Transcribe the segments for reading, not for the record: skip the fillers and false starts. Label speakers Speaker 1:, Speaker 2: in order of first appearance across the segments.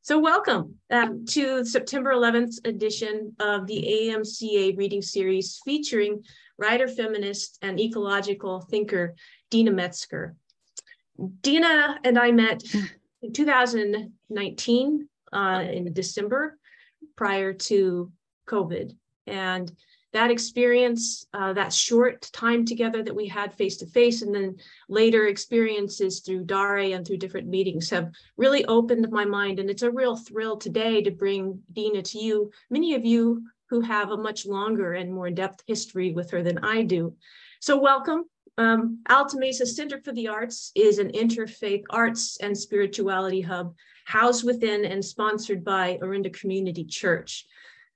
Speaker 1: So welcome to September 11th edition of the AMCA reading series featuring writer, feminist, and ecological thinker, Deena Metzger. Deena and I met in 2019 in December prior to COVID. And that experience, that short time together that we had face-to-face, and then later experiences through Dare and through different meetings have really opened my mind. And it's a real thrill today to bring Deena to you, many of you who have a much longer and more in-depth history with her than I do. So welcome. Alta Mesa Center for the Arts is an interfaith arts and spirituality hub housed within and sponsored by Orinda Community Church.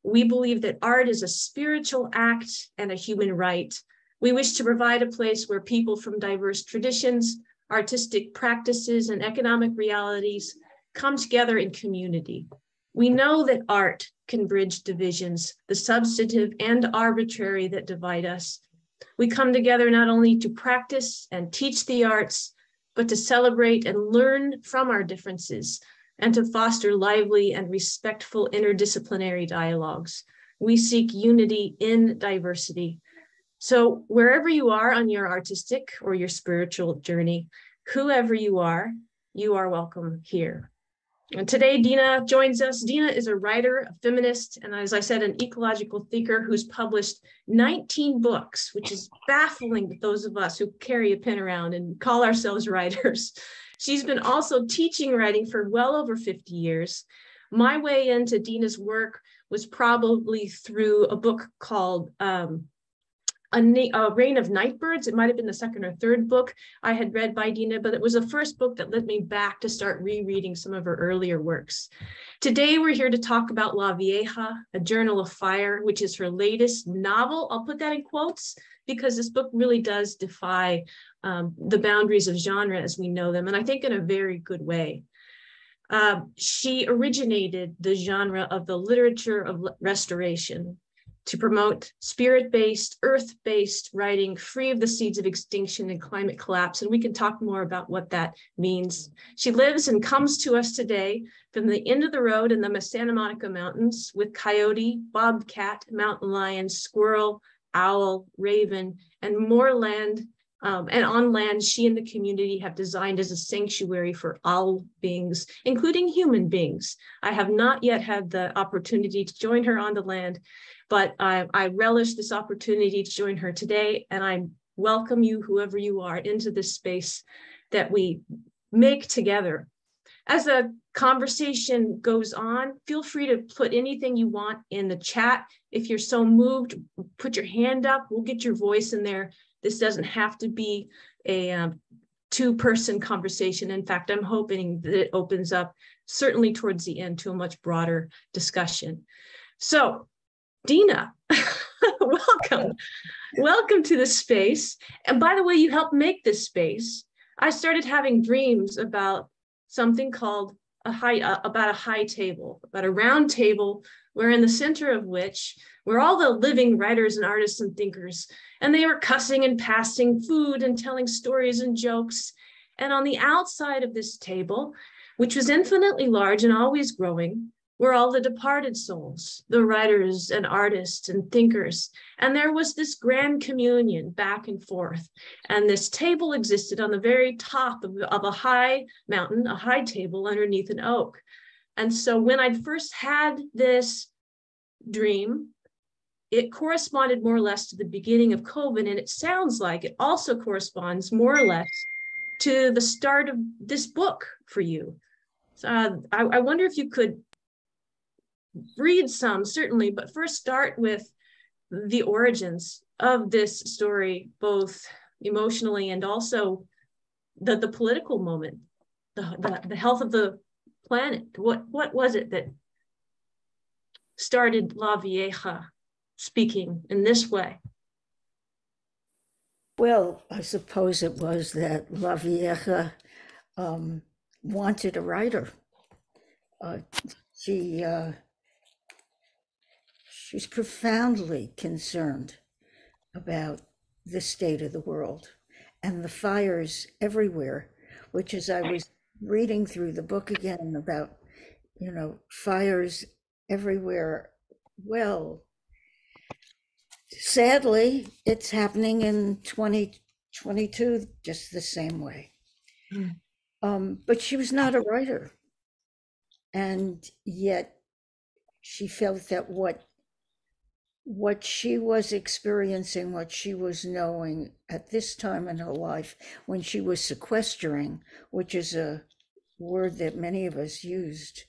Speaker 1: We believe that art is a spiritual act and a human right. We wish to provide a place where people from diverse traditions, artistic practices, and economic realities come together in community. We know that art can bridge divisions, the substantive and arbitrary that divide us. We come together not only to practice and teach the arts, but to celebrate and learn from our differences, and to foster lively and respectful interdisciplinary dialogues. We seek unity in diversity. So wherever you are on your artistic or your spiritual journey, whoever you are welcome here. And today, Deena joins us. Deena is a writer, a feminist, and as I said, an ecological thinker who's published 19 books, which is baffling to those of us who carry a pen around and call ourselves writers. She's been also teaching writing for well over 50 years. My way into Deena's work was probably through a book called A Reign of Nightbirds. It might have been the second or third book I had read by Deena, but it was the first book that led me back to start rereading some of her earlier works. Today, we're here to talk about La VIEJA, A Journal of Fire, which is her latest novel. I'll put that in quotes because this book really does defy the boundaries of genre as we know them, and I think in a very good way. She originated the genre of the literature of restoration to promote spirit-based, earth-based writing free of the seeds of extinction and climate collapse, and we can talk more about what that means. She lives and comes to us today from the end of the road in the Santa Monica Mountains with coyote, bobcat, mountain lion, squirrel, owl, raven, and more land. And on land, she and the community have designed as a sanctuary for all beings, including human beings. I have not yet had the opportunity to join her on the land, but I relish this opportunity to join her today, and I welcome you, whoever you are, into this space that we make together. As the conversation goes on, feel free to put anything you want in the chat. If you're so moved, put your hand up. We'll get your voice in there. This doesn't have to be a two-person conversation. In fact, I'm hoping that it opens up, certainly towards the end, to a much broader discussion. So, Deena, welcome. Welcome to this space. And by the way, you helped make this space. I started having dreams about something called about a high table, about a round table, where in the center of which were all the living writers and artists and thinkers, and they were cussing and passing food and telling stories and jokes. And on the outside of this table, which was infinitely large and always growing, were all the departed souls, the writers and artists and thinkers. And there was this grand communion back and forth. And this table existed on the very top of a high mountain, a high table underneath an oak. And so when I'd first had this dream, it corresponded more or less to the beginning of COVID. And it sounds like it also corresponds more or less to the start of this book for you. So I wonder if you could read some, certainly, but first start with the origins of this story, both emotionally and also the political moment, the health of the planet. What was it that started La VIEJA speaking in this way?
Speaker 2: Well, I suppose it was that La VIEJA wanted a writer. She's profoundly concerned about the state of the world and the fires everywhere, which, as I was reading through the book again about, fires everywhere. Well, sadly, it's happening in 2022 just the same way. But she was not a writer. And yet she felt that what she was experiencing, what she was knowing at this time in her life, when she was sequestering, which is a word that many of us used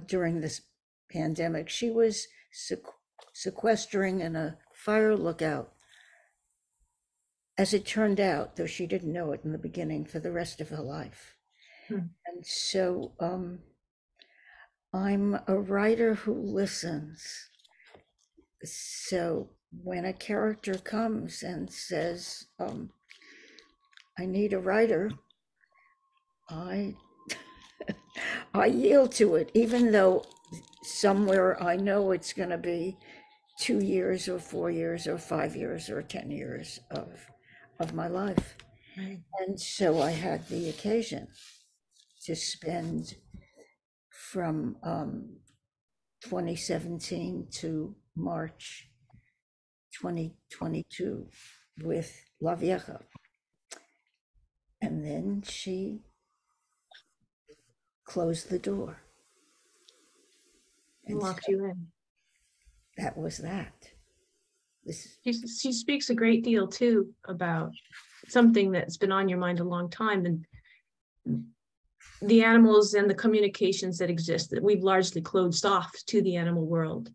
Speaker 2: during this pandemic, she was sequestering in a fire lookout, as it turned out, though she didn't know it in the beginning, for the rest of her life. And so I'm a writer who listens. So when a character comes and says, I need a writer, I yield to it, even though somewhere I know it's going to be 2 years or 4 years or 5 years or 10 years of my life. And so I had the occasion to spend from 2017 to March 2022 with VIEJA. And then she closed the door.
Speaker 1: And locked you in.
Speaker 2: That was that.
Speaker 1: She speaks a great deal too about something that's been on your mind a long time, and the animals and the communications that exist that we've largely closed off to the animal world.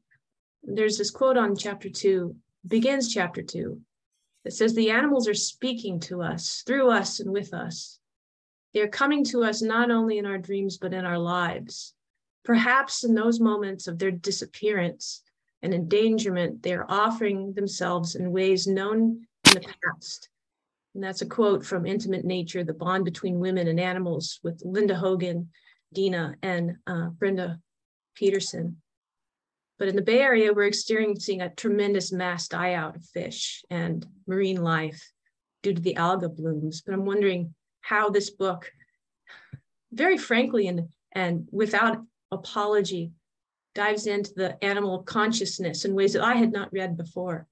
Speaker 1: There's this quote on chapter 2, begins chapter 2, that says, the animals are speaking to us, through us and with us. They are coming to us not only in our dreams, but in our lives. Perhaps in those moments of their disappearance and endangerment, they are offering themselves in ways known in the past. And that's a quote from Intimate Nature, The Bond Between Women and Animals, with Linda Hogan, Deena, and Brenda Peterson. But in the Bay Area, we're experiencing a tremendous mass die out of fish and marine life due to the alga blooms. But I'm wondering how this book, very frankly and without apology, dives into the animal consciousness in ways that I had not read before.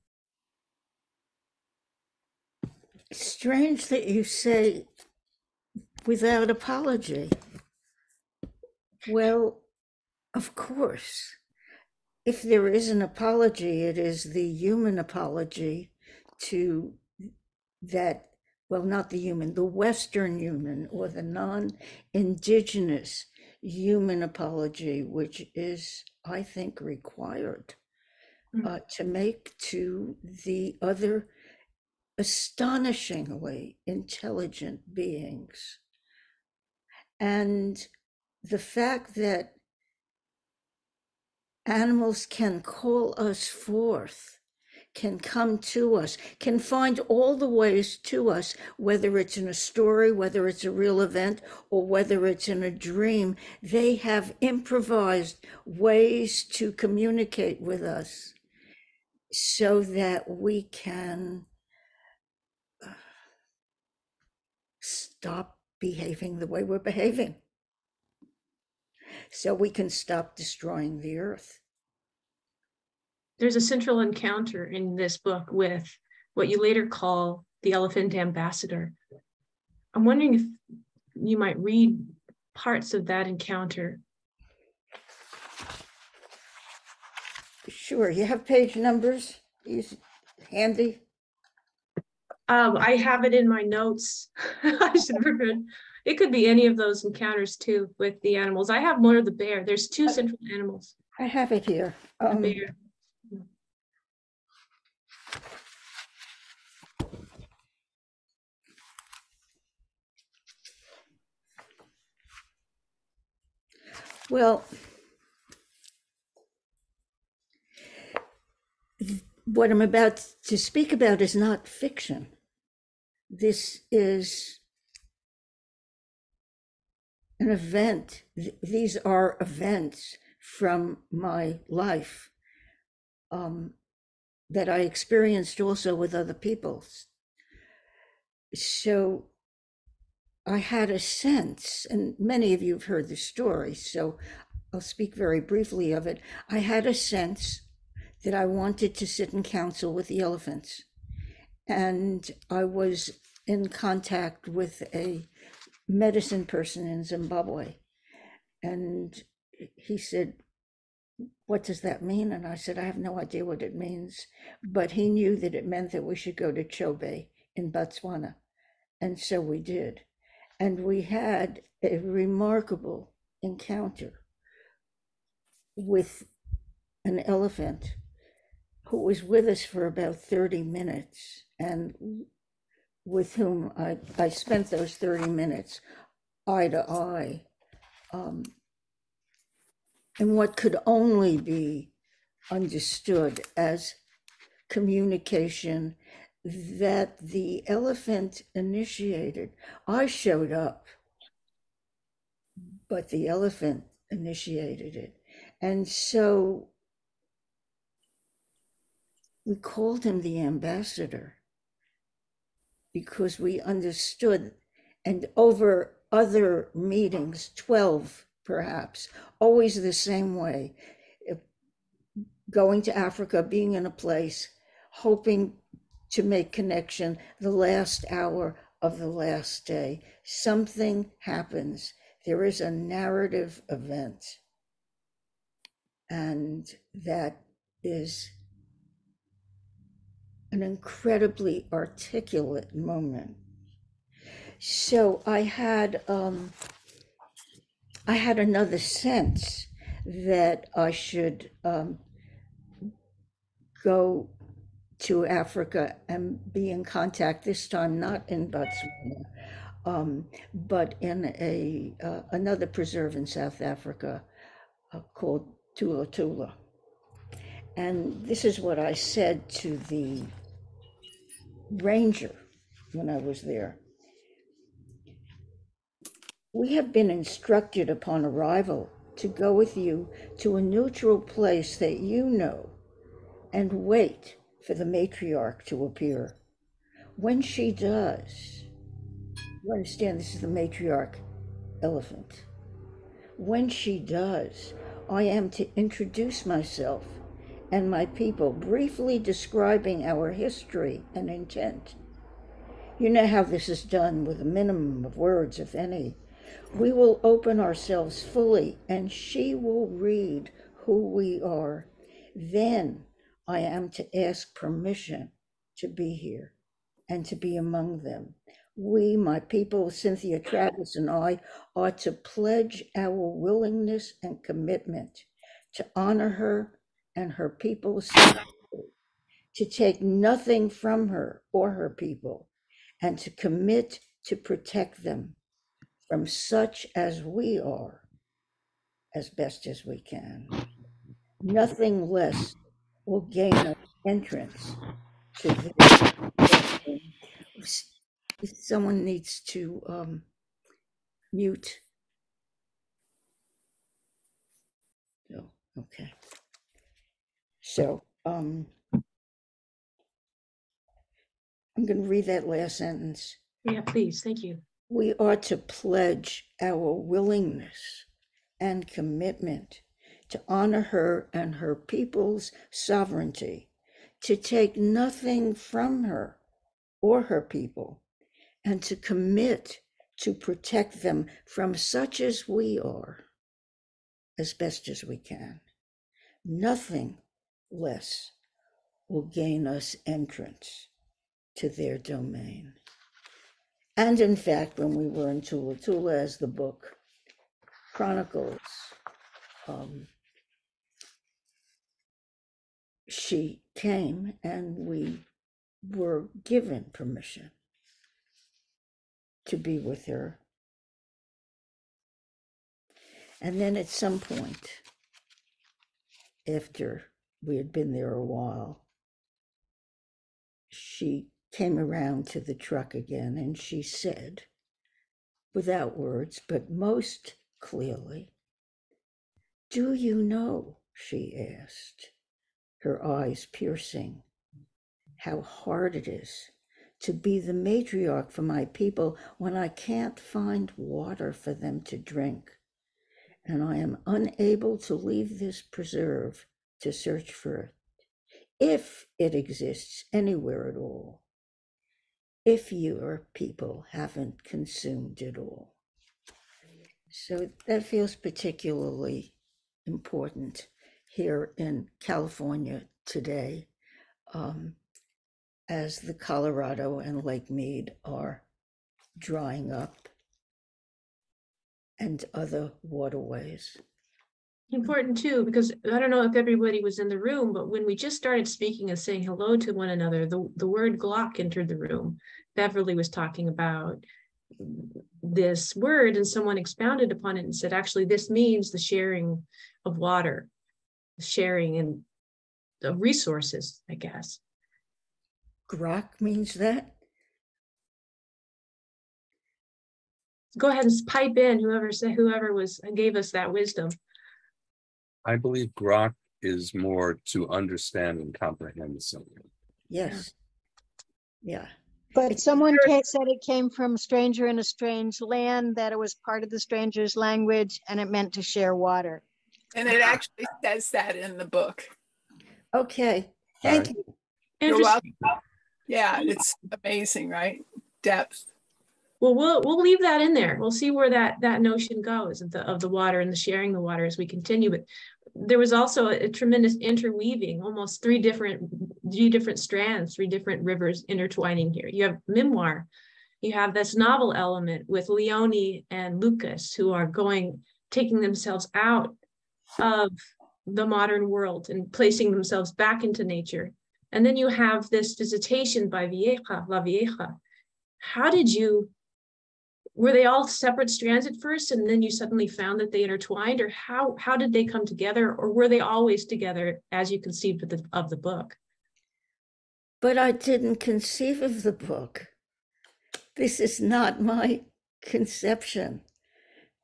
Speaker 2: Strange that you say without apology. Well, of course, if there is an apology, it is the human apology to that, well, not the human, the Western human or the non-Indigenous human apology, which is, I think, required to make to the other astonishingly intelligent beings. And the fact that animals can call us forth, can come to us, can find all the ways to us, whether it's in a story, whether it's a real event, or whether it's in a dream. They have improvised ways to communicate with us so that we can stop behaving the way we're behaving, so we can stop destroying the earth.
Speaker 1: There's a central encounter in this book with what you later call the elephant ambassador. I'm wondering if you might read parts of that encounter.
Speaker 2: Sure. You have page numbers? Is handy?
Speaker 1: I have it in my notes. I should remember. It could be any of those encounters too with the animals. I have more of the bear. There's two central animals.
Speaker 2: I have it here.
Speaker 1: The bear.
Speaker 2: Well, what I'm about to speak about is not fiction. This is an event. These are events from my life that I experienced also with other people's. So I had a sense, and many of you have heard the story, so I'll speak very briefly of it. I had a sense that I wanted to sit in council with the elephants. And I was in contact with a medicine person in Zimbabwe. And he said, "What does that mean?" And I said, "I have no idea what it means." But he knew that it meant that we should go to Chobe in Botswana. And so we did. And we had a remarkable encounter with an elephant who was with us for about 30 minutes and with whom I spent those 30 minutes eye to eye in what could only be understood as communication that the elephant initiated. I showed up, but the elephant initiated it. And so we called him the ambassador because we understood. And over other meetings, 12 perhaps, always the same way, going to Africa, being in a place, hoping to make connection the last hour of the last day. Something happens. There is a narrative event. And that is an incredibly articulate moment. So I had another sense that I should go to Africa and be in contact, this time not in Botswana, but in another preserve in South Africa called Tula Tula. And this is what I said to the ranger when I was there. "We have been instructed upon arrival to go with you to a neutral place that you know and wait for the matriarch to appear. When she does," you understand this is the matriarch elephant, "when she does, I am to introduce myself and my people, briefly describing our history and intent. You know how this is done with a minimum of words, if any. We will open ourselves fully, and she will read who we are. Then I am to ask permission to be here and to be among them. We, my people, Cynthia Travis and I, are to pledge our willingness and commitment to honor her and her people's sovereignty, to take nothing from her or her people, and to commit to protect them from such as we are as best as we can. Nothing less will gain us entrance to this." Someone needs to mute. Oh, okay. So I'm going to read that last sentence.
Speaker 1: Yeah, please. Thank you.
Speaker 2: "We are to pledge our willingness and commitment to honor her and her people's sovereignty, to take nothing from her or her people, and to commit to protect them from such as we are as best as we can. Nothing less will gain us entrance to their domain." And in fact, when we were in Tula Tula, as the book chronicles, she came and we were given permission to be with her. And then at some point, after we had been there a while, she came around to the truck again and she said, without words, but most clearly, "Do you know," she asked, her eyes piercing, "how hard it is to be the matriarch for my people when I can't find water for them to drink, and I am unable to leave this preserve to search for it, if it exists anywhere at all, if your people haven't consumed it all. So that feels particularly important here in California today, as the Colorado and Lake Mead are drying up and other waterways.
Speaker 1: Important too, because I don't know if everybody was in the room, but when we just started speaking and saying hello to one another, the word Glock entered the room. Beverly was talking about this word, and someone expounded upon it and said, actually, this means the sharing of water, sharing and of resources, I guess.
Speaker 2: Grok means that?
Speaker 1: Go ahead and pipe in, whoever gave us that wisdom.
Speaker 3: I believe grok is more to understand and comprehend something.
Speaker 2: Yes. Yeah.
Speaker 4: But someone said it came from a stranger in a strange land, that it was part of the stranger's language, and it meant to share water.
Speaker 5: And it actually says that in the book.
Speaker 2: Okay. Thank you.
Speaker 5: You're welcome. Yeah, it's amazing, right? Depth.
Speaker 1: Well, we'll leave that in there. We'll see where that notion goes of the water and the sharing the water as we continue. But there was also a tremendous interweaving, almost three different strands, three different rivers intertwining here. You have memoir, you have this novel element with Leonie and Lucas, who are taking themselves out of the modern world and placing themselves back into nature. And then you have this visitation by VIEJA, La VIEJA. Were they all separate strands at first, and then you suddenly found that they intertwined, or how did they come together, or were they always together as you conceived of the book?
Speaker 2: But I didn't conceive of the book. This is not my conception.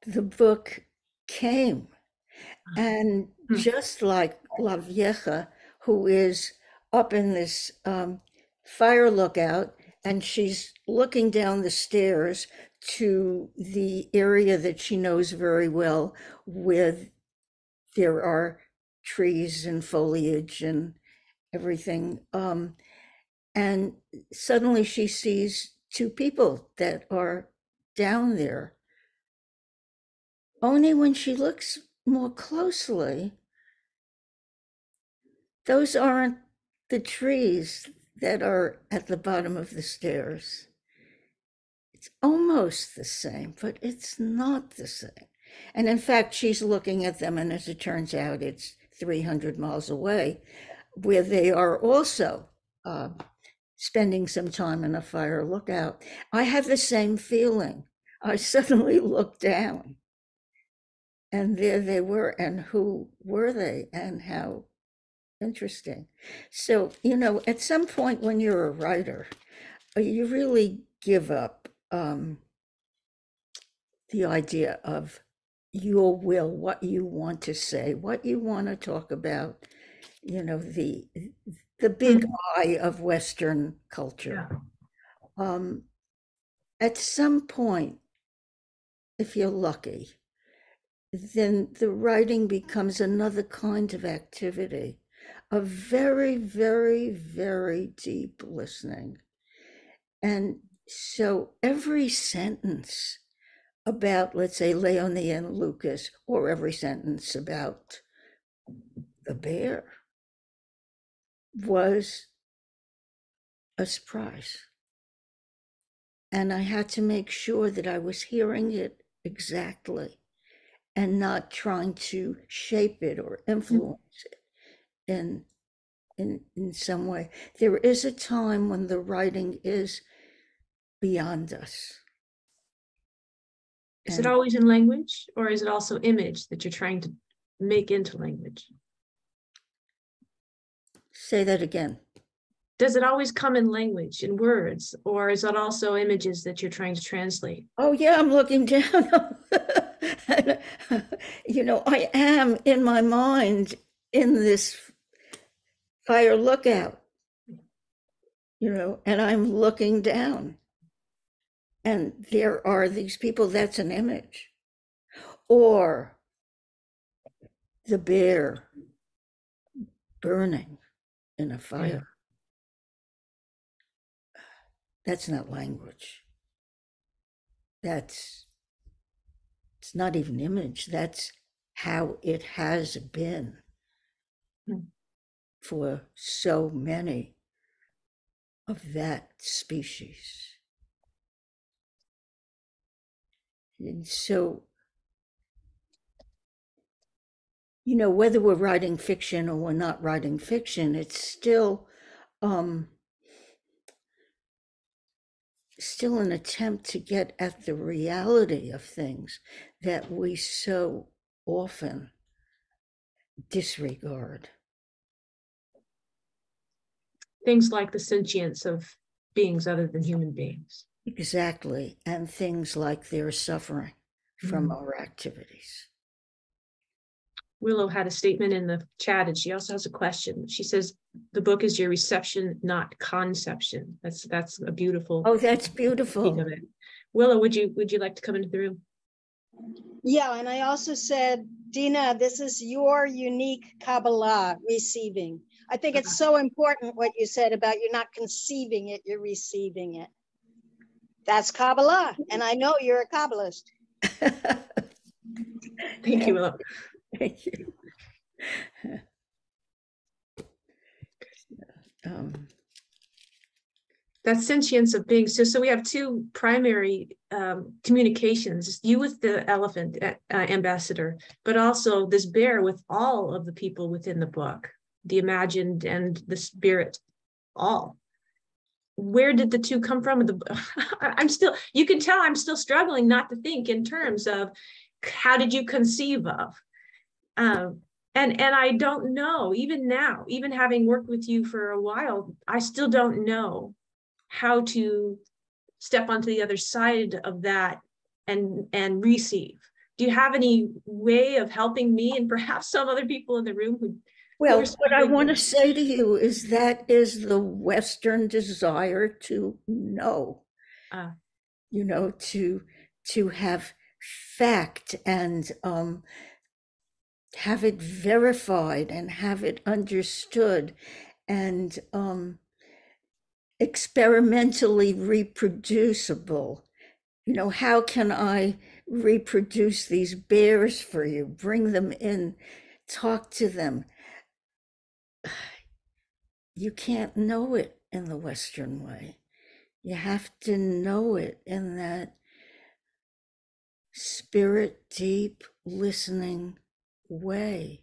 Speaker 2: The book came. And just like La Vieja, who is up in this fire lookout, and she's looking down the stairs to the area that she knows very well, with there are trees and foliage and everything. And suddenly she sees two people that are down there. Only when she looks more closely, those aren't the trees that are at the bottom of the stairs. It's almost the same, but it's not the same. And in fact, she's looking at them, and as it turns out, it's 300 miles away, where they are also spending some time in a fire lookout. I have the same feeling. I suddenly looked down, and there they were, and who were they, and how interesting. So, at some point when you're a writer, you really give up the idea of your will, what you want to say, what you want to talk about, the big eye of Western culture. Yeah. At some point, if you're lucky, then the writing becomes another kind of activity, a very, very, very deep listening. And so every sentence about, let's say, Leonie and Lucas, or every sentence about the bear, was a surprise. And I had to make sure that I was hearing it exactly and not trying to shape it or influence it in some way. There is a time when the writing is beyond us.
Speaker 1: Is it always in language, or is it also image that you're trying to make into language?
Speaker 2: Say that again.
Speaker 1: Does it always come in language, in words, or is it also images that you're trying to translate?
Speaker 2: Oh yeah, I'm looking down. I am in my mind in this fire lookout. you know, and I'm looking down. And there are these people, that's an image. Or the bear burning in a fire. That's not language. It's not even image. That's how it has been for so many of that species. And so, you know, whether we're writing fiction or we're not writing fiction, it's still an attempt to get at the reality of things that we so often disregard.
Speaker 1: Things like the sentience of beings other than human beings.
Speaker 2: Exactly. And things like their suffering from our activities.
Speaker 1: Willow had a statement in the chat, and she also has a question. She says, the book is your reception, not conception. That's a beautiful.
Speaker 2: Oh, that's beautiful.
Speaker 1: Of it. Willow, would you like to come into the room?
Speaker 4: Yeah, and I also said, Deena, this is your unique Kabbalah, receiving. I think it's so important what you said about you're not conceiving it, you're receiving it. That's Kabbalah, and I know you're a Kabbalist.
Speaker 1: Thank you, Willow.
Speaker 2: Thank you.
Speaker 1: That sentience of being, so we have two primary communications, you with the elephant ambassador, but also this bear with all of the people within the book, the imagined and the spirit, all. Where did the two come from? You can tell I'm still struggling not to think in terms of how did you conceive of? And I don't know, even now, even having worked with you for a while, I still don't know how to step onto the other side of that and receive. Do you have any way of helping me and perhaps some other people in the room who?
Speaker 2: Well, what I want to say to you is that is the Western desire to know, you know, to have fact and have it verified and have it understood and experimentally reproducible. You know, how can I reproduce these bears for you? Bring them in, talk to them. You can't know it in the Western way. You have to know it in that spirit, deep listening way.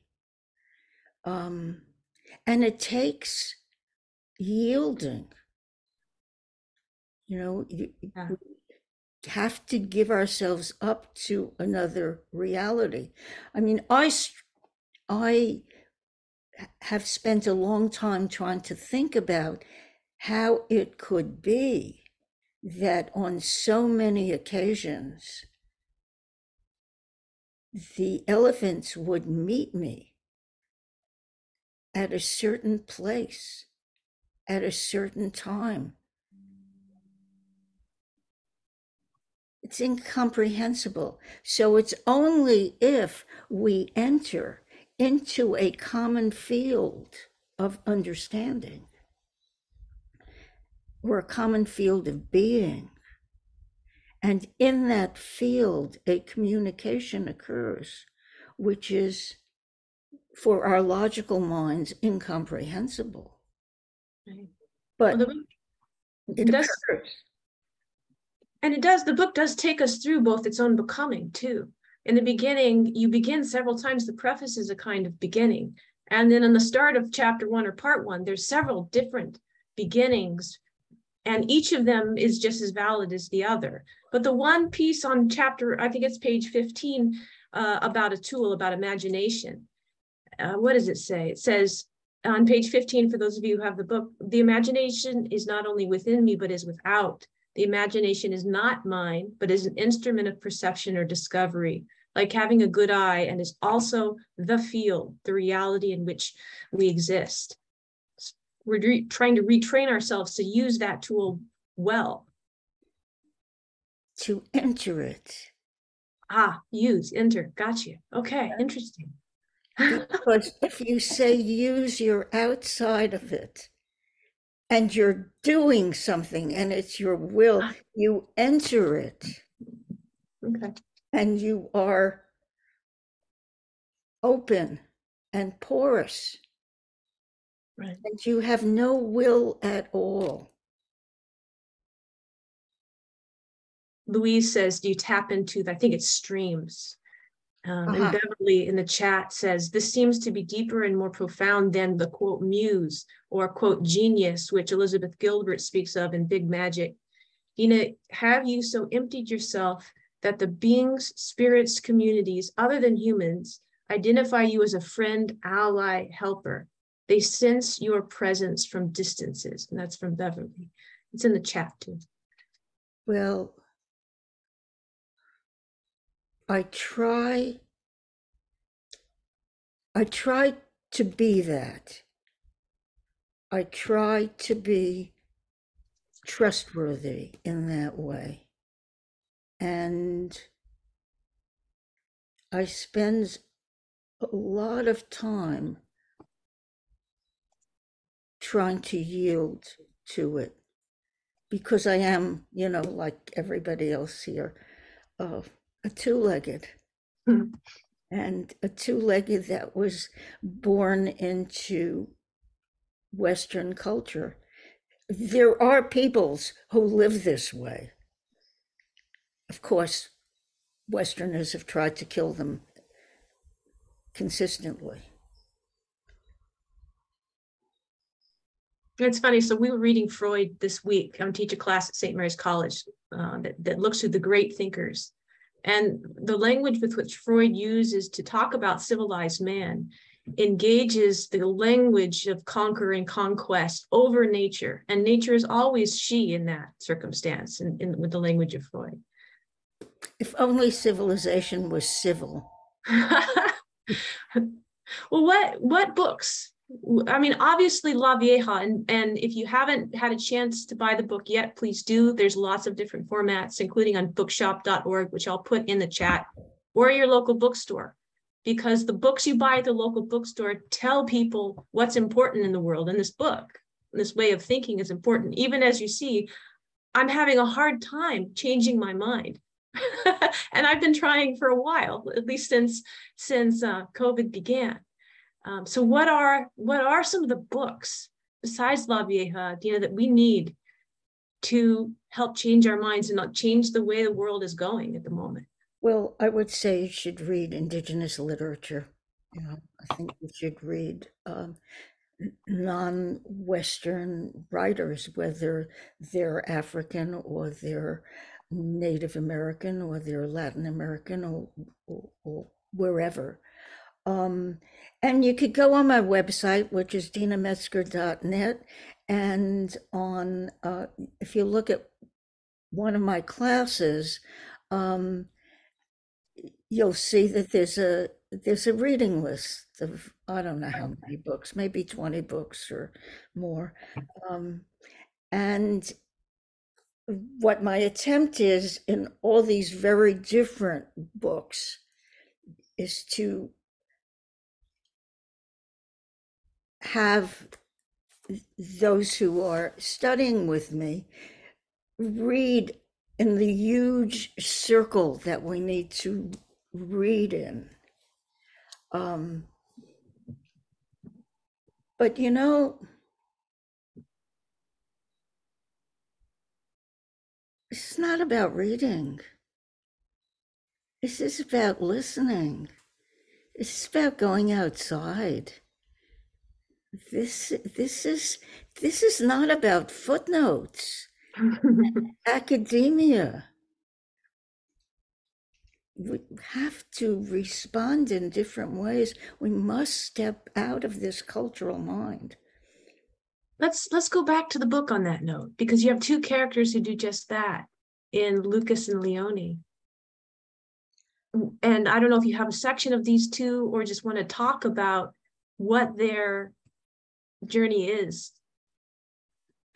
Speaker 2: And it takes yielding. You know, we have to give ourselves up to another reality. I mean, I have spent a long time trying to think about how it could be that on so many occasions, the elephants would meet me at a certain place, at a certain time. It's incomprehensible. So it's only if we enter into a common field of understanding or a common field of being, and in that field, a communication occurs, which is, for our logical minds, incomprehensible.
Speaker 1: Right.
Speaker 2: But
Speaker 1: well,
Speaker 2: it occurs.
Speaker 1: And it does, the book does take us through both its own becoming too. In the beginning, you begin several times, the preface is a kind of beginning. And then in the start of chapter 1 or part 1, there's several different beginnings, and each of them is just as valid as the other. But the one piece on chapter, I think it's page 15, about a tool, about imagination. What does it say? It says on page 15, for those of you who have the book, the imagination is not only within me, but is without. The imagination is not mine, but is an instrument of perception or discovery, like having a good eye, and is also the field, the reality in which we exist. we're trying to retrain ourselves to use that tool well.
Speaker 2: To enter it.
Speaker 1: Use, enter, got you. Okay, interesting.
Speaker 2: Because if you say use, you're outside of it and you're doing something and it's your will, you enter it.
Speaker 1: Okay.
Speaker 2: And you are open and porous.
Speaker 1: Right.
Speaker 2: And you have no will at all.
Speaker 1: Louise says, do you tap into, I think it's streams. And Beverly in the chat says, this seems to be deeper and more profound than the quote muse or quote genius, which Elizabeth Gilbert speaks of in Big Magic. Deena, have you so emptied yourself that the beings, spirits, communities, other than humans, identify you as a friend, ally, helper? They sense your presence from distances. And that's from Beverly. It's in the chat too.
Speaker 2: Well, I try to be that. I try to be trustworthy in that way. And I spend a lot of time trying to yield to it because I am, like everybody else here, a two-legged. And a two-legged that was born into Western culture. There are peoples who live this way. Of course, Westerners have tried to kill them consistently.
Speaker 1: It's funny. So we were reading Freud this week. I teach a class at St. Mary's College that looks through the great thinkers. And the language with which Freud uses to talk about civilized man engages the language of conquer and conquest over nature. And nature is always she in that circumstance, with the language of Freud.
Speaker 2: If only civilization was civil.
Speaker 1: Well, what books? I mean, obviously La Vieja, and if you haven't had a chance to buy the book yet, please do. There's lots of different formats, including on bookshop.org, which I'll put in the chat, or your local bookstore, because the books you buy at the local bookstore tell people what's important in the world. And this book, this way of thinking is important. Even as you see, I'm having a hard time changing my mind. And I've been trying for a while, at least since COVID began. So what are some of the books besides La Vieja, Deena, that we need to help change our minds and not change the way the world is going at the moment?
Speaker 2: Well, I would say you should read Indigenous literature. I think you should read non-Western writers, whether they're African or they're Native American or they're Latin American or wherever. And you could go on my website, which is deenametzger.net, and on if you look at one of my classes, you'll see that there's a reading list of, I don't know how many books, maybe 20 books or more. And what my attempt is in all these very different books is to have those who are studying with me read in the huge circle that we need to read in. But it's not about reading. This is about listening. It's about going outside. This is not about footnotes. Academia. We have to respond in different ways. We must step out of this cultural mind.
Speaker 1: Let's go back to the book on that note, because you have two characters who do just that in Lucas and Leonie. And I don't know if you have a section of these two or just want to talk about what their journey is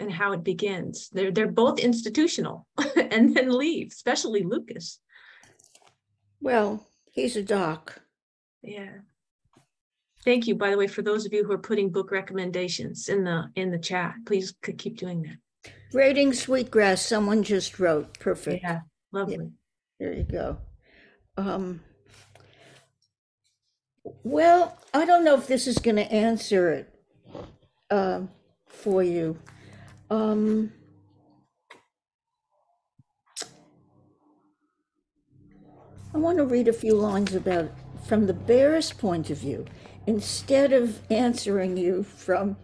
Speaker 1: and how it begins. They're both institutional and then leave, especially Lucas.
Speaker 2: Well, he's a doc.
Speaker 1: Yeah. Thank you, by the way, for those of you who are putting book recommendations in the chat. Please keep doing that.
Speaker 2: Braiding Sweetgrass, someone just wrote. Perfect.
Speaker 1: Yeah, lovely.
Speaker 2: Yeah, there you go. Well, I don't know if this is going to answer it for you. I want to read a few lines about from the bear's point of view, instead of answering you from,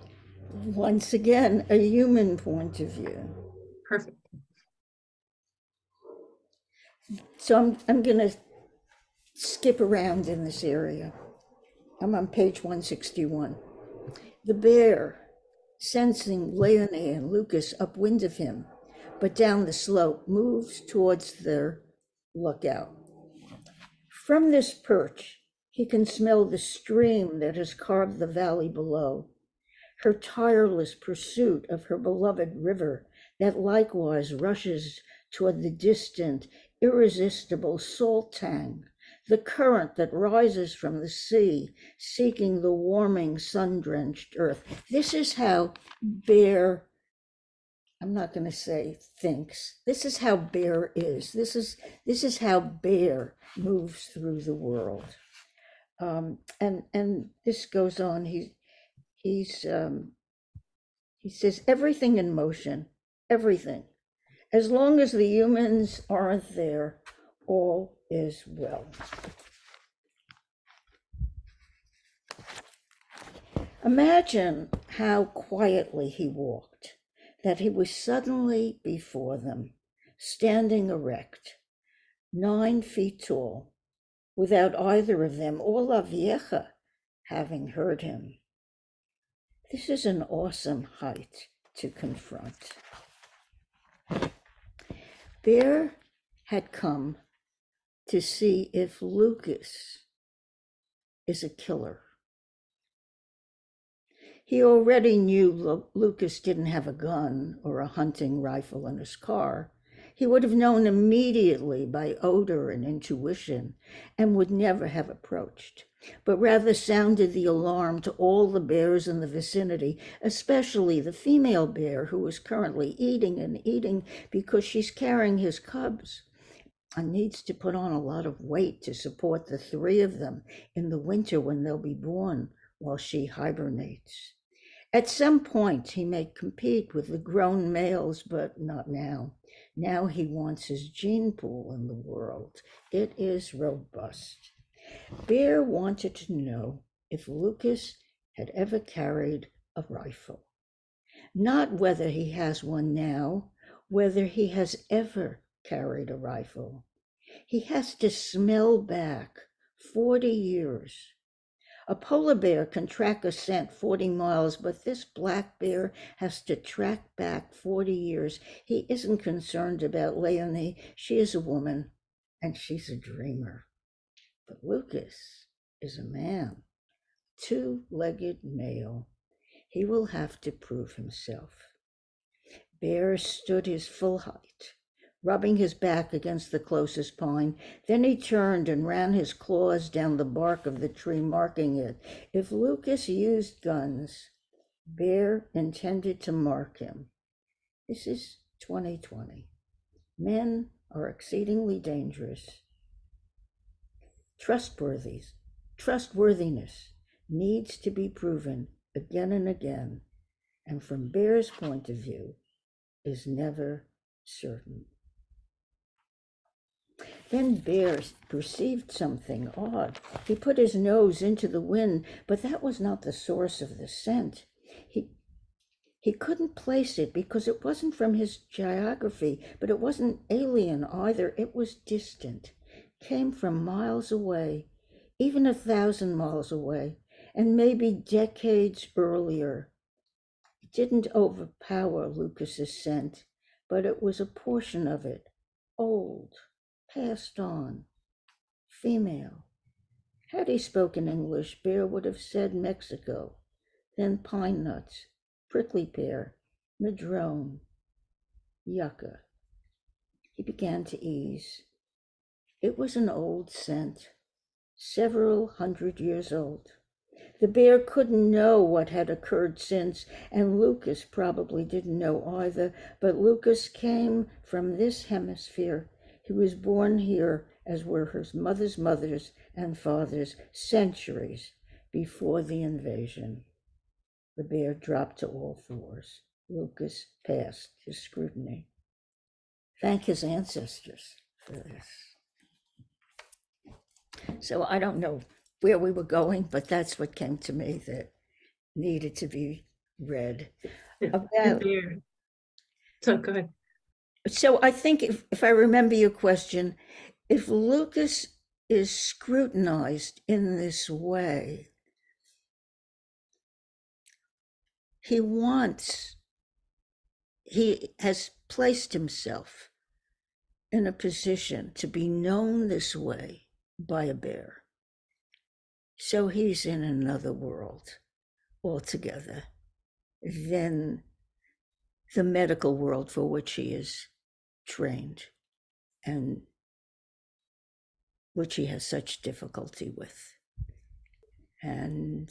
Speaker 2: once again, a human point of view.
Speaker 1: Perfect.
Speaker 2: So I'm going to skip around in this area. I'm on page 161. The bear, sensing Leonie and Lucas upwind of him, but down the slope, moves towards their lookout. From this perch, he can smell the stream that has carved the valley below, her tireless pursuit of her beloved river that likewise rushes toward the distant, irresistible salt tang, the current that rises from the sea, seeking the warming, sun-drenched earth. This is how Bear, I'm not going to say thinks, this is how Bear is. This is how Bear moves through the world. And this goes on. He says, everything in motion, everything. As long as the humans aren't there, all is well. Imagine how quietly he walked, that he was suddenly before them, standing erect, 9 feet tall, without either of them or La VIEJA having heard him. This is an awesome height to confront. Bear had come to see if Lucas is a killer. He already knew Lucas didn't have a gun or a hunting rifle in his car. He would have known immediately by odor and intuition and would never have approached, but rather sounded the alarm to all the bears in the vicinity, especially the female bear who is currently eating and eating because she's carrying his cubs and needs to put on a lot of weight to support the 3 of them in the winter when they'll be born while she hibernates. At some point, he may compete with the grown males, but not now. Now he wants his gene pool in the world. It is robust. Bear wanted to know if Lucas had ever carried a rifle. Not whether he has one now, whether he has ever carried a rifle. He has to smell back 40 years. A polar bear can track a scent 40 miles, but this black bear has to track back 40 years. He isn't concerned about Leonie. She is a woman, and she's a dreamer. But Lucas is a man, 2-legged male. He will have to prove himself. Bear stood his full height, rubbing his back against the closest pine. Then he turned and ran his claws down the bark of the tree, marking it. If Lucas used guns, Bear intended to mark him. This is 2020. Men are exceedingly dangerous. Trustworthiness needs to be proven again and again, and from Bear's point of view, is never certain. Then Bear perceived something odd. He put his nose into the wind, but that was not the source of the scent. He couldn't place it because it wasn't from his geography, but it wasn't alien either. It was distant, came from miles away, even 1,000 miles away, and maybe decades earlier. It didn't overpower Lucas's scent, but it was a portion of it, old, passed on, female. Had he spoken English, Bear would have said Mexico, then pine nuts, prickly pear, Madrone, yucca. He began to ease. It was an old scent, several 100 years old. The bear couldn't know what had occurred since, and Lucas probably didn't know either, but Lucas came from this hemisphere. He was born here, as were his mother's mothers and fathers, centuries before the invasion. The bear dropped to all fours. Lucas passed his scrutiny. Thank his ancestors for this. So I don't know where we were going, but that's what came to me that needed to be read. About,
Speaker 1: so go ahead.
Speaker 2: So I think if I remember your question, if Lucas is scrutinized in this way, he has placed himself in a position to be known this way by a bear. So he's in another world altogether than the medical world for which he is trained and which he has such difficulty with. And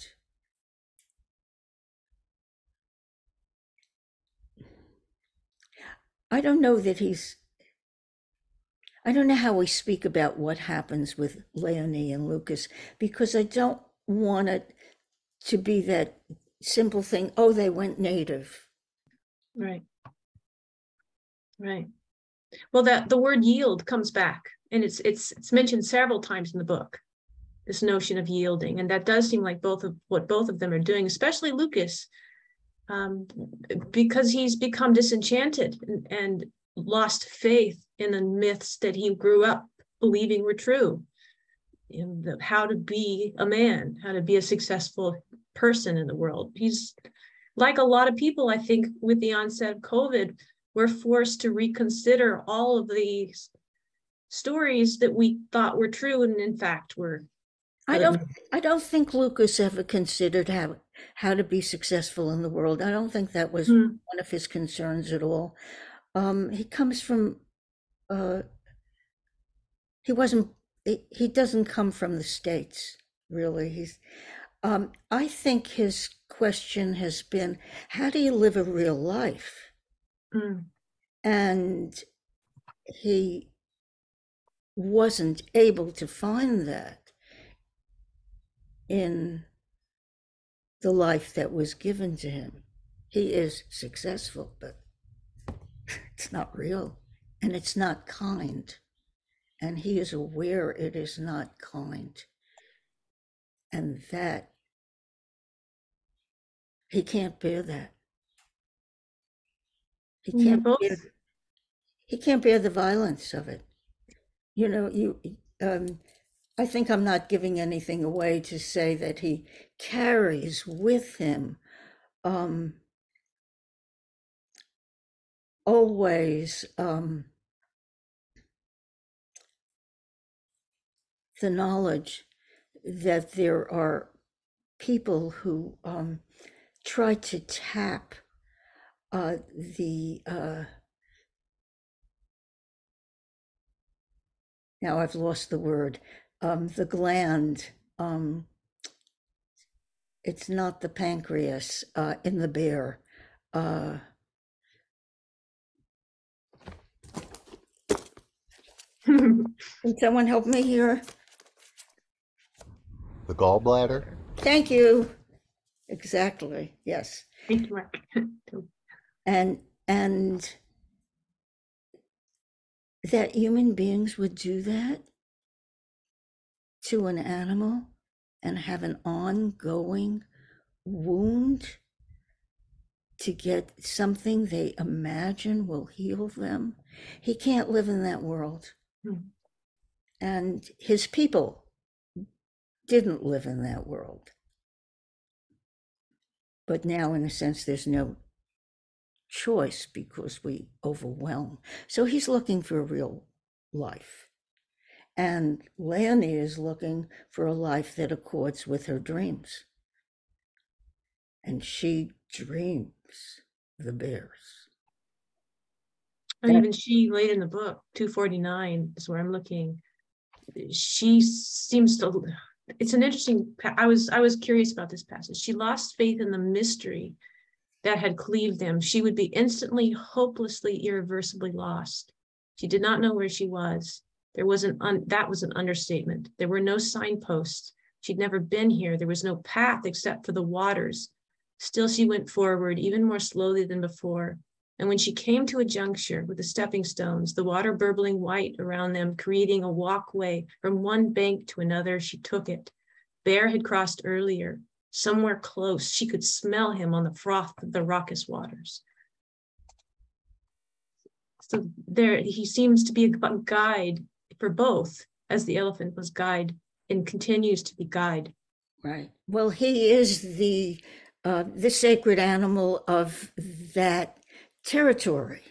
Speaker 2: I don't know how we speak about what happens with Leonie and Lucas, because I don't want it to be that simple thing, oh, they went native.
Speaker 1: Right. Right. Well, the word yield comes back, and it's mentioned several times in the book, this notion of yielding. And that does seem like what both of them are doing, especially Lucas, because he's become disenchanted and lost faith in the myths that he grew up believing were true, in how to be a man, how to be a successful person in the world. He's like a lot of people, I think, with the onset of COVID, we're forced to reconsider all of these stories that we thought were true and in fact were.
Speaker 2: I don't think Lucas ever considered how to be successful in the world. I don't think that was one of his concerns at all. He comes from he doesn't come from the States, really. I think his question has been, how do you live a real life? And he wasn't able to find that in the life that was given to him. He is successful, but it's not real, and it's not kind. And he is aware it is not kind. And that he can't bear that. He can't bear the violence of it. You know, I think I'm not giving anything away to say that he carries with him always the knowledge that there are people who try to tap now I've lost the word, the gland, it's not the pancreas in the bear. Can someone help me here?
Speaker 6: The gallbladder?
Speaker 2: Thank you. Exactly, yes.
Speaker 1: Thank you, Mark.
Speaker 2: And that human beings would do that to an animal and have an ongoing wound to get something they imagine will heal them. He can't live in that world. And his people didn't live in that world. But now, in a sense, there's no choice because we overwhelm. So he's looking for a real life. And Leonie is looking for a life that accords with her dreams. And she dreams the bears.
Speaker 1: And even she, late in the book, 249 is where I'm looking. She seems to, it's an interesting, I was curious about this passage. She lost faith in the mystery that had cleaved them. She would be instantly, hopelessly, irreversibly lost. She did not know where she was. That was an understatement. There were no signposts. She'd never been here. There was no path except for the waters. Still, she went forward, even more slowly than before. And when she came to a juncture with the stepping stones, the water burbling white around them, creating a walkway from one bank to another, she took it. Bear had crossed earlier. Somewhere close, she could smell him on the froth of the raucous waters. So there, he seems to be a guide for both, as the elephant was guide and continues to be guide.
Speaker 2: Right. Well, he is the sacred animal of that territory,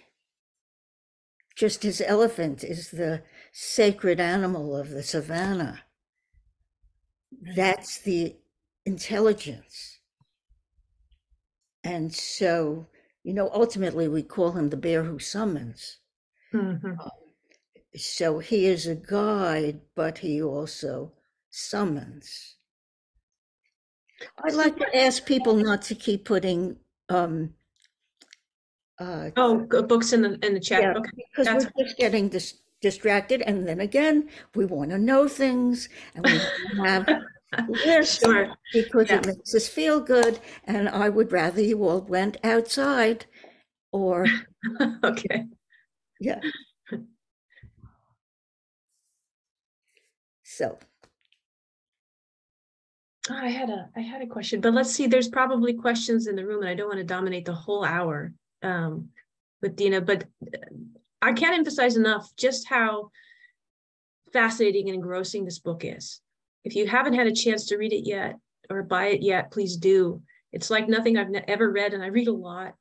Speaker 2: just as elephant is the sacred animal of the savannah. That's the intelligence. And so, ultimately we call him the bear who summons.
Speaker 1: Mm-hmm.
Speaker 2: So he is a guide, but he also summons. I'd like to ask people not to keep putting
Speaker 1: books in the chat.
Speaker 2: Yeah,
Speaker 1: Okay,
Speaker 2: because we're just getting distracted, and then again, we want to know things, and we have lists
Speaker 1: sure.
Speaker 2: because it makes us feel good. And I would rather you all went outside, or
Speaker 1: okay.
Speaker 2: Yeah. So.
Speaker 1: I had a question, but let's see. There's probably questions in the room, and I don't want to dominate the whole hour with Deena. But I can't emphasize enough just how fascinating and engrossing this book is. If you haven't had a chance to read it yet or buy it yet, please do. It's like nothing I've ever read, and I read a lot.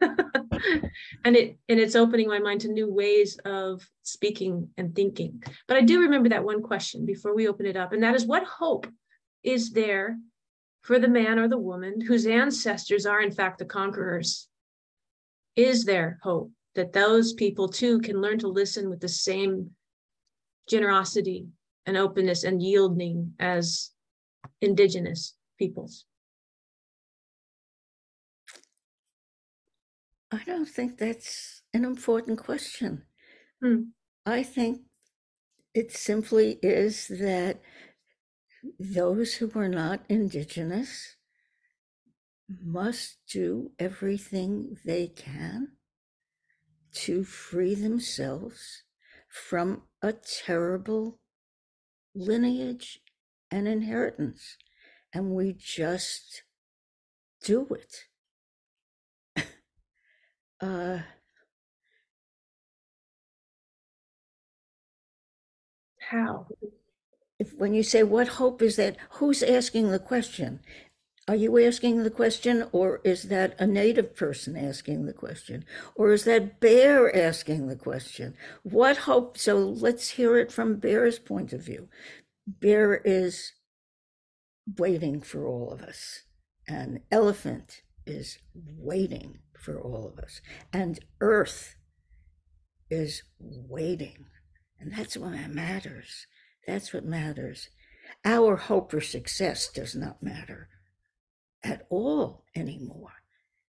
Speaker 1: and it's opening my mind to new ways of speaking and thinking. But I do remember that one question before we open it up, and that is, what hope is there for the man or the woman whose ancestors are in fact the conquerors? Is there hope that those people too can learn to listen with the same generosity and openness and yielding as indigenous peoples?
Speaker 2: I don't think that's an important question. I think it simply is that those who are not indigenous must do everything they can to free themselves from a terrible lineage and inheritance. And we just do it.
Speaker 1: How?
Speaker 2: When you say what hope is that, who's asking the question? Are you asking the question, or is that a native person asking the question? Or is that Bear asking the question? What hope? So let's hear it from Bear's point of view. Bear is waiting for all of us, and Elephant is waiting for all of us, and Earth is waiting. And that's what matters. That's what matters. Our hope for success does not matter at all anymore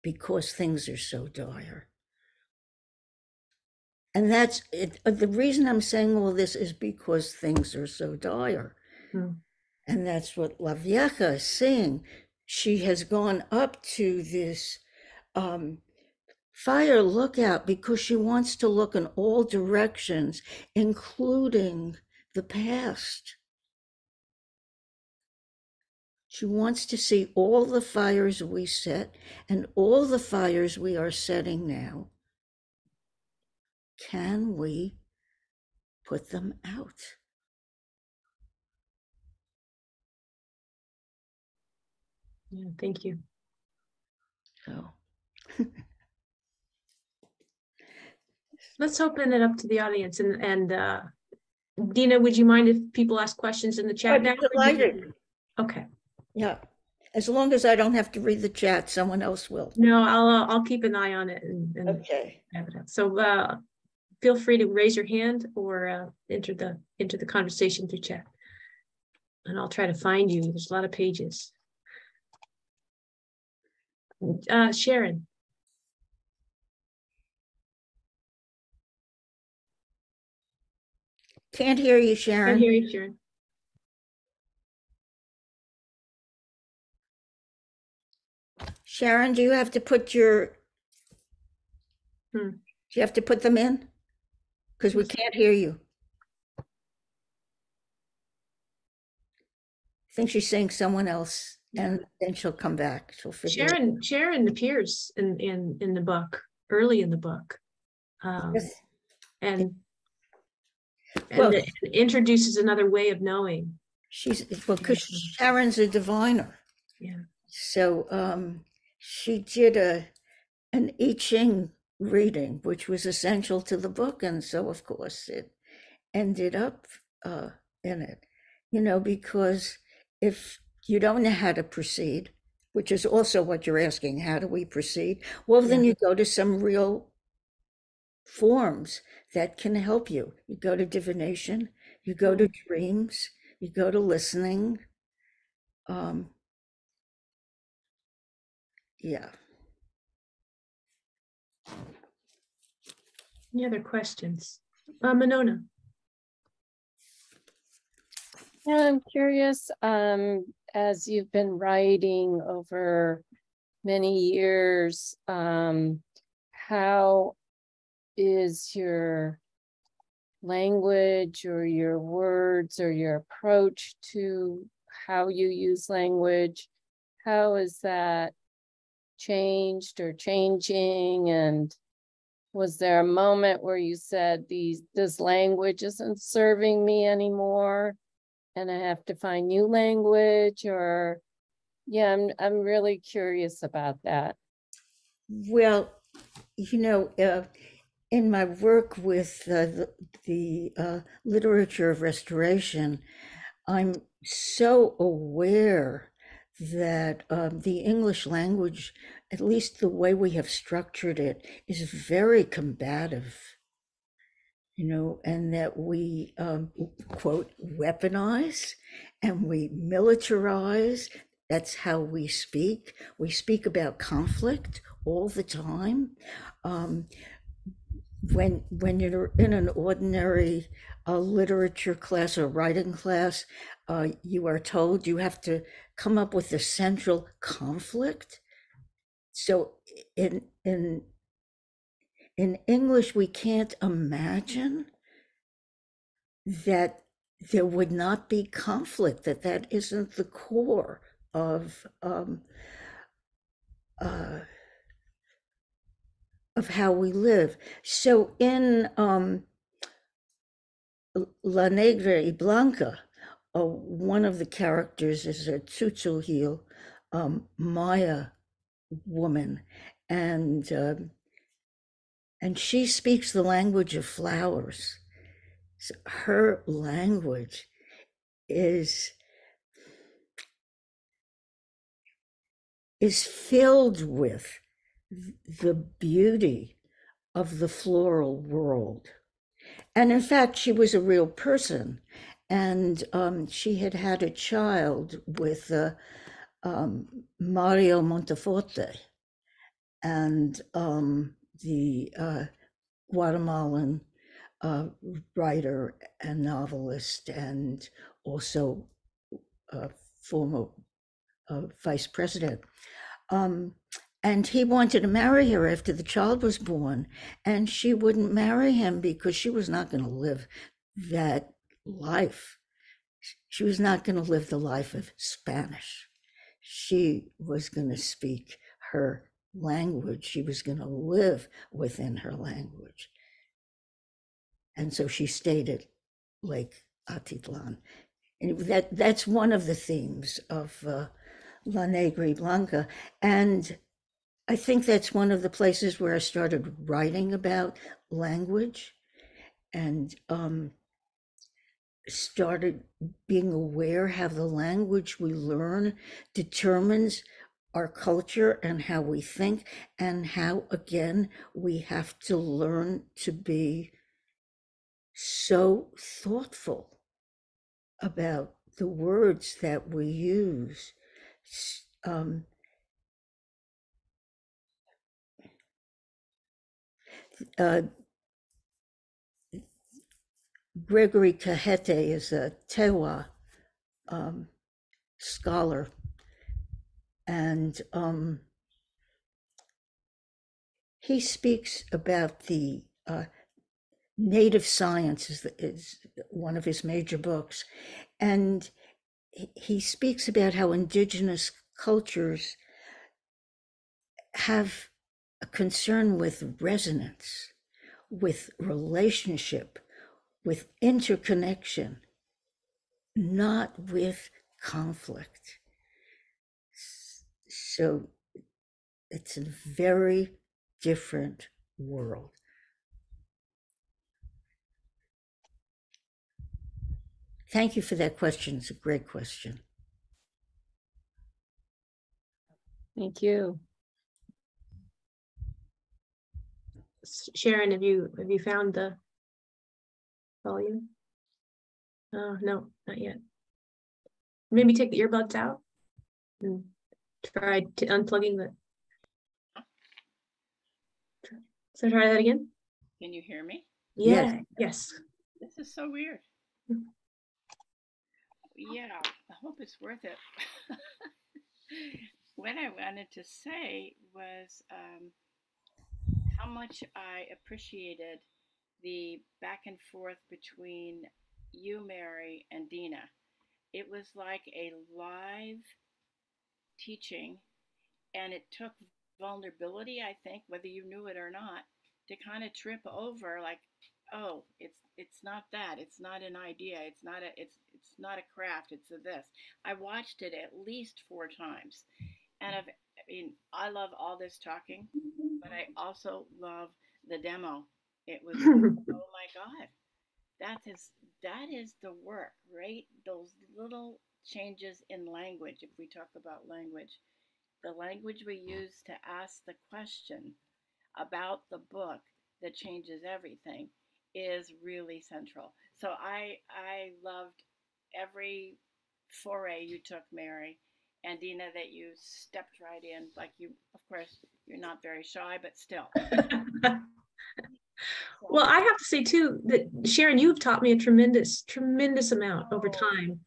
Speaker 2: because things are so dire. And that's it. The reason I'm saying all this is because things are so dire. And that's what La VIEJA is saying. She has gone up to this fire lookout because she wants to look in all directions, including the past. She wants to see all the fires we set and all the fires we are setting now. Can we put them out?
Speaker 1: Yeah, thank you.
Speaker 2: So.
Speaker 1: Let's open it up to the audience, and Deena, would you mind if people ask questions in the chat?
Speaker 2: Delighted.
Speaker 1: Okay.
Speaker 2: Yeah. As long as I don't have to read the chat, someone else will.
Speaker 1: No, I'll keep an eye on it and
Speaker 2: Okay.
Speaker 1: have it up. So feel free to raise your hand or enter the conversation through chat, and I'll try to find you. There's a lot of pages. Sharon.
Speaker 2: Can't hear you, Sharon.
Speaker 1: Can't hear you, Sharon.
Speaker 2: Sharon, do you have to put your, do you have to put them in? Because we can't hear you. I think she's saying someone else, and then she'll come back. She'll figure it out.
Speaker 1: Sharon appears in the book, early in the book.
Speaker 2: Yes.
Speaker 1: And
Speaker 2: Well,
Speaker 1: it introduces another way of knowing.
Speaker 2: Because Sharon's a diviner.
Speaker 1: Yeah.
Speaker 2: So she did an I Ching reading, which was essential to the book, and so of course it ended up in it. You know, because if you don't know how to proceed, which is also what you're asking, how do we proceed? Well, then you go to some real forms that can help you. You go to divination, you go to dreams, you go to listening. Yeah.
Speaker 1: Any other questions? Monona.
Speaker 6: Yeah, I'm curious, as you've been writing over many years, how is your language or your words or your approach to how you use language, how is that changed or changing? And was there a moment where you said this language isn't serving me anymore and I have to find new language? Or yeah, I'm really curious about that.
Speaker 2: Well, you know, in my work with the literature of restoration, I'm so aware that the English language, at least the way we have structured it, is very combative, you know, and that we, quote, weaponize and we militarize. That's how we speak. We speak about conflict all the time. When you're in an ordinary literature class or writing class, you are told you have to come up with a central conflict. So in English, we can't imagine that there would not be conflict, that isn't the core of how we live. So in La Negra y Blanca, one of the characters is a Tzutzil Maya woman, and she speaks the language of flowers. So her language is filled with the beauty of the floral world. And in fact, she was a real person, and she had had a child with Mario Monteforte, and the Guatemalan writer and novelist, and also former vice president. And he wanted to marry her after the child was born, and she wouldn't marry him because she was not going to live that life. She was not going to live the life of Spanish. She was going to speak her language. She was going to live within her language. And so she stayed at Lake Atitlan. And that's one of the themes of La Negra y Blanca. And I think that's one of the places where I started writing about language. And started being aware how the language we learn determines our culture and how we think, and how, again, we have to learn to be so thoughtful about the words that we use. Um, Gregory Cajete is a Tewa scholar, and he speaks about the native science is one of his major books, and he speaks about how indigenous cultures have a concern with resonance, with relationship, with interconnection, not with conflict. So it's a very different world. Thank you for that question. It's a great question.
Speaker 6: Thank you.
Speaker 1: Sharon, have you found the volume? Oh, no, not yet. Maybe take the earbuds out and try unplugging the. So try that again.
Speaker 7: Can you hear me?
Speaker 1: Yeah. Yes.
Speaker 7: This is so weird. Yeah, I hope it's worth it. What I wanted to say was how much I appreciated the back and forth between you, Mary, and Deena. It was like a live teaching, and it took vulnerability, I think, whether you knew it or not, to kind of trip over, like, oh, it's not that, it's not an idea, it's not a craft, it's a this. I watched it at least 4 times, and I love all this talking, but I also love the demo. It was oh my God, that is the work, right? Those little changes in language. If we talk about language, the language we use to ask the question about the book that changes everything is really central. So I loved every foray you took, Mary, and Deena, that you stepped right in. Like, you, of course, you're not very shy, but still.
Speaker 1: Well, I have to say too that Sharon, you've taught me a tremendous amount over time.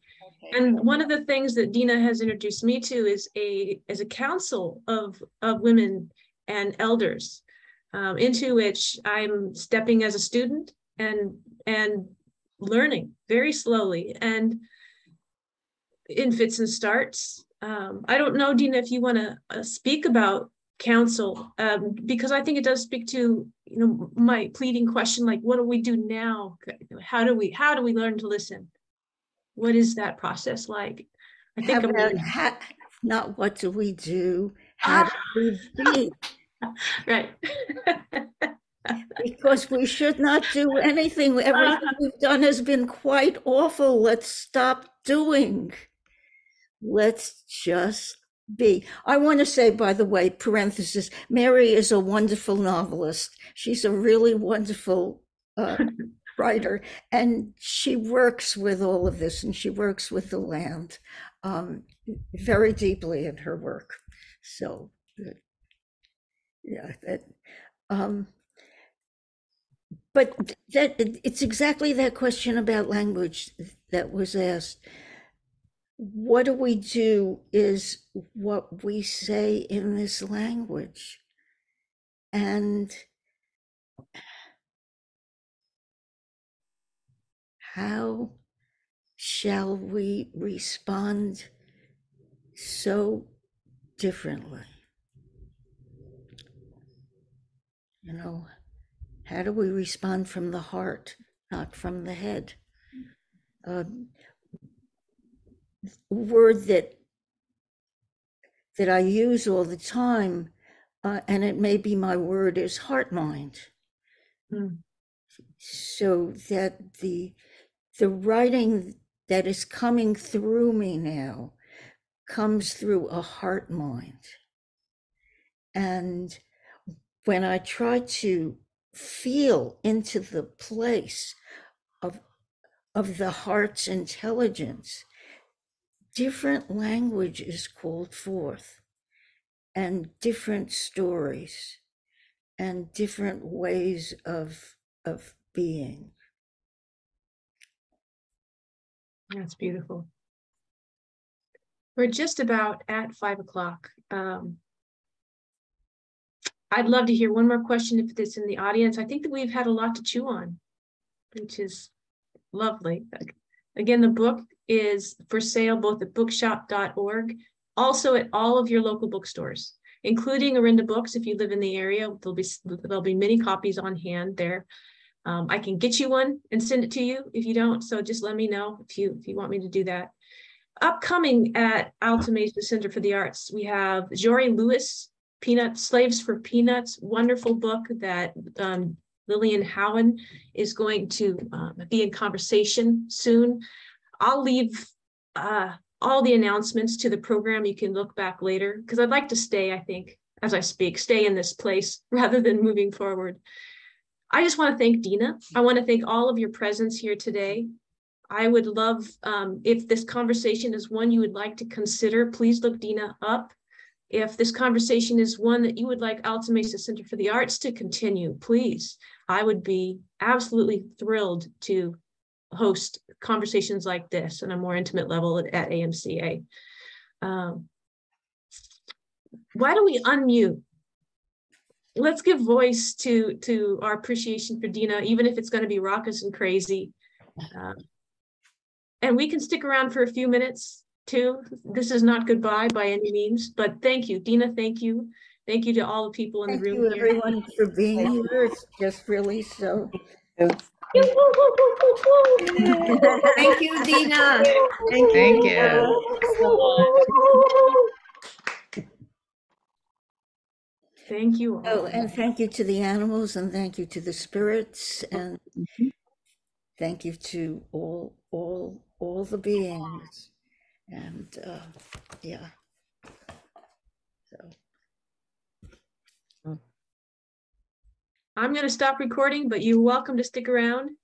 Speaker 7: Okay.
Speaker 1: And one of the things that Deena has introduced me to is a council of women and elders, into which I'm stepping as a student and learning very slowly and in fits and starts. I don't know, Deena, if you want to speak about council, because I think it does speak to, you know, my pleading question, like, what do we do now? How do we learn to listen? What is that process like? I think
Speaker 2: not what do we do, how do we be?
Speaker 1: Right.
Speaker 2: Because we should not do anything. Everything we've done has been quite awful. Let's stop doing. Let's just be. I want to say, by the way, parenthesis, Mary is a wonderful novelist. She's a really wonderful writer, and she works with all of this, and she works with the land very deeply in her work. So, yeah, that. But that it's exactly that question about language that was asked. What do we do is what we say in this language. And how shall we respond so differently? You know, how do we respond from the heart, not from the head? A word that I use all the time, and it may be my word, is heart mind. So that the the writing that is coming through me now comes through a heart mind. And when I try to feel into the place of the heart's intelligence, different language is called forth, and different stories, and different ways of being.
Speaker 1: That's beautiful. We're just about at 5 o'clock. I'd love to hear one more question if it's in the audience. I think that we've had a lot to chew on, which is lovely. Again, the book is for sale both at bookshop.org, also at all of your local bookstores, including Orinda Books. If you live in the area, there'll be many copies on hand there. I can get you one and send it to you if you don't. So just let me know if you want me to do that. Upcoming at Alta Mesa Center for the Arts, we have Jory Lewis, Slaves for Peanuts, wonderful book that Lillian Howen is going to be in conversation soon. I'll leave all the announcements to the program. You can look back later, because I'd like to stay, I think, as I speak, stay in this place rather than moving forward. I just want to thank Deena. I want to thank all of your presence here today. I would love, if this conversation is one you would like to consider, please look Deena up. If this conversation is one that you would like Alta Mesa Center for the Arts to continue, please. I would be absolutely thrilled to host conversations like this on a more intimate level at AMCA. Why don't we unmute? Let's give voice to our appreciation for Deena, even if it's going to be raucous and crazy. And we can stick around for a few minutes too. This is not goodbye by any means, but thank you, Deena. Thank you. Thank you to all the people in the room
Speaker 2: Thank you, everyone, for being here. It's just really so.
Speaker 8: Thank you, Deena.
Speaker 5: Thank you.
Speaker 1: Thank you all.
Speaker 2: Oh, and thank you to the animals, and thank you to the spirits, and thank you to all the beings. And yeah. So
Speaker 1: I'm going to stop recording, but you're welcome to stick around.